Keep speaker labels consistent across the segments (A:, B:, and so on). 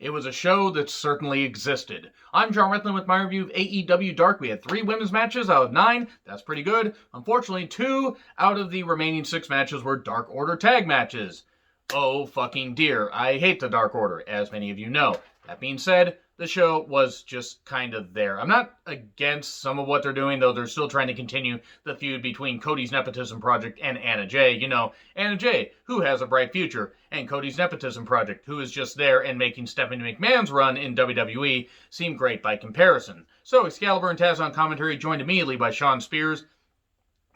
A: It was a show that certainly existed. I'm John Redland with my review of AEW Dark. We had 3 women's matches out of 9. That's pretty good. Unfortunately, 2 out of the remaining 6 matches were Dark Order tag matches. Oh fucking dear, I hate the Dark Order, as many of you know. That being said, the show was just kind of there. I'm not against some of what they're doing, though they're still trying to continue the feud between Cody's Nepotism Project and Anna Jay. You know, Anna Jay, who has a bright future, and Cody's Nepotism Project, who is just there and making Stephanie McMahon's run in WWE seem great by comparison. So Excalibur and Taz on commentary, joined immediately by Shawn Spears,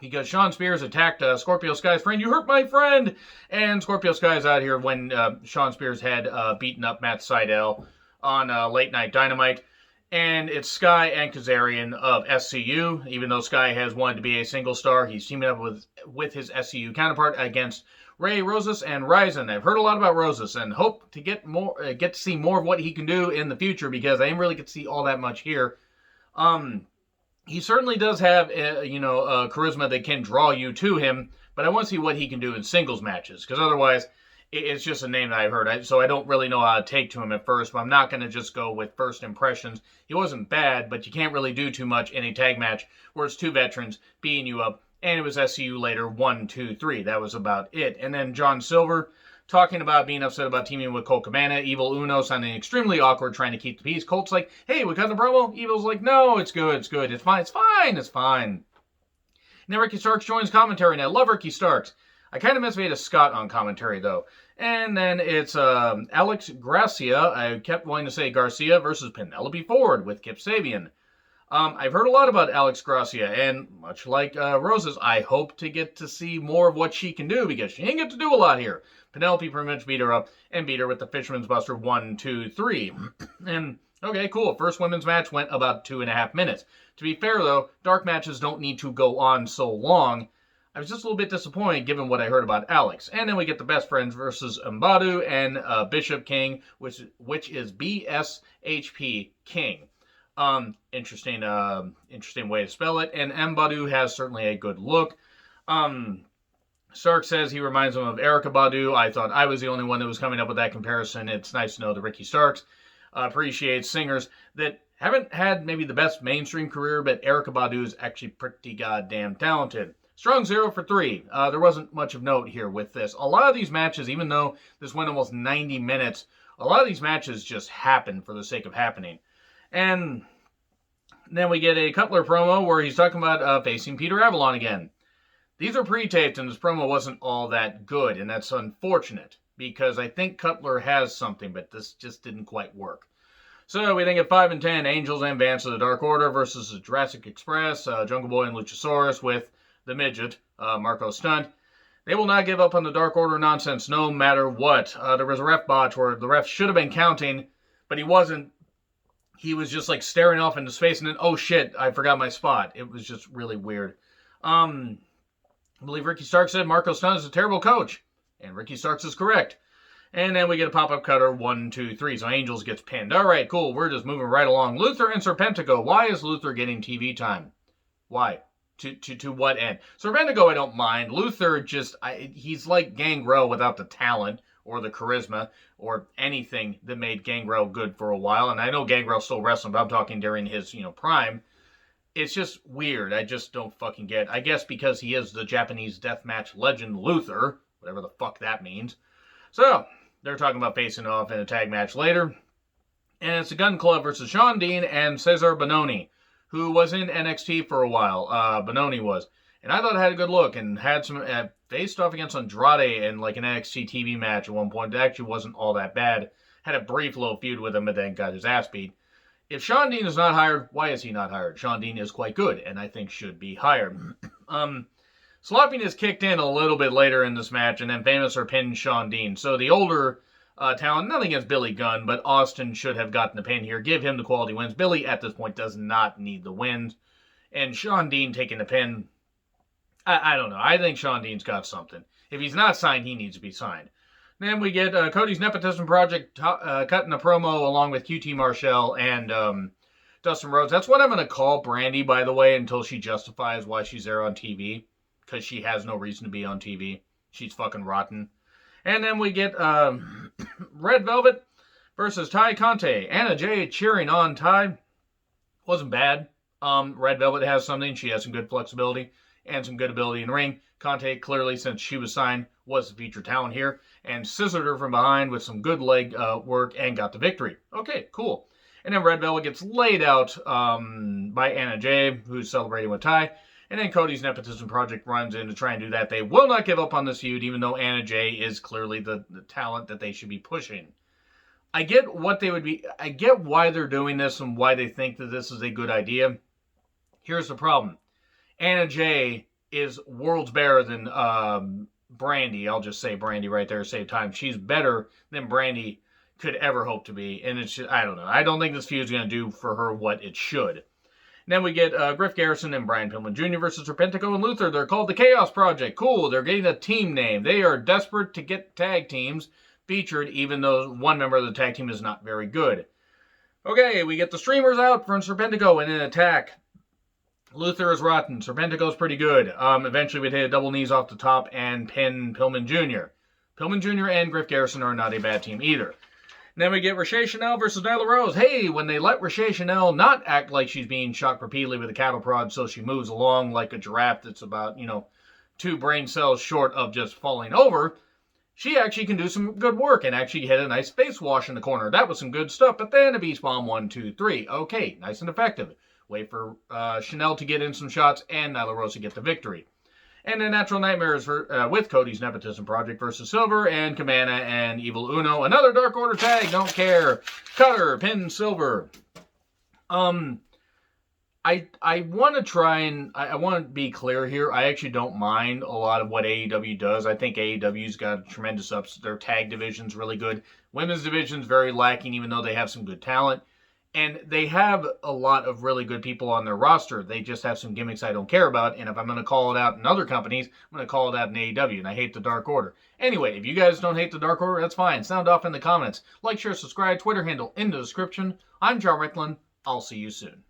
A: because Shawn Spears attacked Scorpio Sky's friend. You hurt my friend! And Scorpio Sky's out here when Shawn Spears had beaten up Matt Sydal on Late Night Dynamite. And it's Sky and Kazarian of SCU. Even though Sky has wanted to be a single star, he's teaming up with his SCU counterpart against Ray Rosas and Ryzen. I've heard a lot about Rosas and hope to get to see more of what he can do in the future, because I didn't really get to see all that much here. He certainly does have charisma that can draw you to him, but I want to see what he can do in singles matches, because otherwise it's just a name that I've heard, so I don't really know how to take to him at first, but I'm not going to just go with first impressions. He wasn't bad, but you can't really do too much in a tag match where it's 2 veterans beating you up, and it was SCU later, 1, 2, 3. That was about it. And then John Silver talking about being upset about teaming with Colt Cabana. Evil Uno sounding extremely awkward, trying to keep the peace. Colt's like, hey, we cut the promo. Evil's like, no, it's good, it's good, it's fine, it's fine, it's fine. And then Ricky Starks joins commentary, and I love Ricky Starks. I kind of miss Veda Scott on commentary, though. And then it's Alex Gracia, I kept wanting to say Garcia, versus Penelope Ford with Kip Sabian. I've heard a lot about Alex Gracia, and much like Roses, I hope to get to see more of what she can do, because she didn't get to do a lot here. Penelope pretty much beat her up, and beat her with the Fisherman's Buster 1, 2, 3. And, okay, cool. First women's match went about 2.5 minutes. To be fair, though, dark matches don't need to go on so long. I was just a little bit disappointed given what I heard about Alex. And then we get the Best Friends versus Mbadu and Bishop King, which is BSHP King. Interesting way to spell it. And Mbadu has certainly a good look. Stark says he reminds him of Erykah Badu. I thought I was the only one that was coming up with that comparison. It's nice to know that Ricky Starks appreciates singers that haven't had maybe the best mainstream career, but Erykah Badu is actually pretty goddamn talented. Strong 0 for 3. There wasn't much of note here with this. A lot of these matches, even though this went almost 90 minutes, a lot of these matches just happen for the sake of happening. And then we get a Cutler promo where he's talking about facing Peter Avalon again. These are pre-taped, and this promo wasn't all that good, and that's unfortunate, because I think Cutler has something, but this just didn't quite work. So we think at 5 and 10, Angels and Vance of the Dark Order versus the Jurassic Express, Jungle Boy and Luchasaurus with the midget, Marco Stunt. They will not give up on the Dark Order nonsense no matter what. There was a ref botch where the ref should have been counting, but he wasn't. He was just like staring off into space, and then, oh shit, I forgot my spot. It was just really weird. I believe Ricky Starks said Marco Stunt is a terrible coach, and Ricky Starks is correct. And then we get a pop-up cutter, 1, 2, 3. So Angels gets pinned. All right, cool. We're just moving right along. Luther and Serpentico. Why is Luther getting TV time? Why? To what end? Serpentico, I don't mind. Luther he's like Gangrel without the talent or the charisma or anything that made Gangrel good for a while. And I know Gangrel's still wrestling, but I'm talking during his, prime. It's just weird. I just don't fucking get. I guess because he is the Japanese deathmatch legend Luther, whatever the fuck that means. So they're talking about facing off in a tag match later. And it's the Gun Club versus Shawn Dean and Cesar Bononi, who was in NXT for a while. Bononi was. And I thought it had a good look and had some faced off against Andrade in like an NXT TV match at one point. It actually wasn't all that bad. Had a brief little feud with him, but then got his ass beat. If Shawn Dean is not hired, why is he not hired? Shawn Dean is quite good, and I think should be hired. Sloppiness kicked in a little bit later in this match, and then Famous pinned Shawn Dean. So the older talent, nothing against Billy Gunn, but Austin should have gotten the pin here. Give him the quality wins. Billy, at this point, does not need the wins. And Shawn Dean taking the pin, I don't know. I think Shawn Dean's got something. If he's not signed, he needs to be signed. Then we get Cody's Nepotism Project cutting a promo along with QT Marshall and Dustin Rhodes. That's what I'm going to call Brandy, by the way, until she justifies why she's there on TV. Because she has no reason to be on TV. She's fucking rotten. And then we get Red Velvet versus Ty Conte. Anna Jay cheering on Ty. Wasn't bad. Red Velvet has something. She has some good flexibility and some good ability in the ring. Conte, clearly, since she was signed, was the featured talent here and scissored her from behind with some good leg work and got the victory. Okay, cool. And then Red Velvet gets laid out by Anna Jay, who's celebrating with Ty. And then Cody's Nepotism Project runs in to try and do that. They will not give up on this feud, even though Anna Jay is clearly the talent that they should be pushing. I get what they would be. I get why they're doing this and why they think that this is a good idea. Here's the problem. Anna Jay is worlds better than Brandy. I'll just say Brandy right there to save time. She's better than Brandy could ever hope to be. And it's just, I don't know. I don't think this feud is going to do for her what it should. Then we get Griff Garrison and Brian Pillman Jr. versus Serpentico and Luther. They're called the Chaos Project. Cool. They're getting a team name. They are desperate to get tag teams featured, even though one member of the tag team is not very good. Okay, we get the streamers out from Serpentico in an attack. Luther is rotten. Serpentico's pretty good. Eventually we'd hit a double knees off the top and pin Pillman Jr. Pillman Jr. and Griff Garrison are not a bad team either. Then we get Rasheed Chanel versus Nyla Rose. Hey, when they let Rasheed Chanel not act like she's being shocked repeatedly with a cattle prod so she moves along like a giraffe that's about, 2 brain cells short of just falling over, she actually can do some good work and actually hit a nice face wash in the corner. That was some good stuff. But then a beast bomb, 1, 2, 3. Okay, nice and effective. Wait for Chanel to get in some shots and Nyla Rose to get the victory. And then Natural Nightmares with Cody's Nepotism Project versus Silver and Cabana and Evil Uno. Another Dark Order tag, don't care. Cutter, pin Silver. I want to try and, I want to be clear here. I actually don't mind a lot of what AEW does. I think AEW's got tremendous ups. Their tag division's really good. Women's division's very lacking, even though they have some good talent. And they have a lot of really good people on their roster. They just have some gimmicks I don't care about. And if I'm going to call it out in other companies, I'm going to call it out in AEW. And I hate the Dark Order. Anyway, if you guys don't hate the Dark Order, that's fine. Sound off in the comments. Like, share, subscribe, Twitter handle in the description. I'm John Ricklin. I'll see you soon.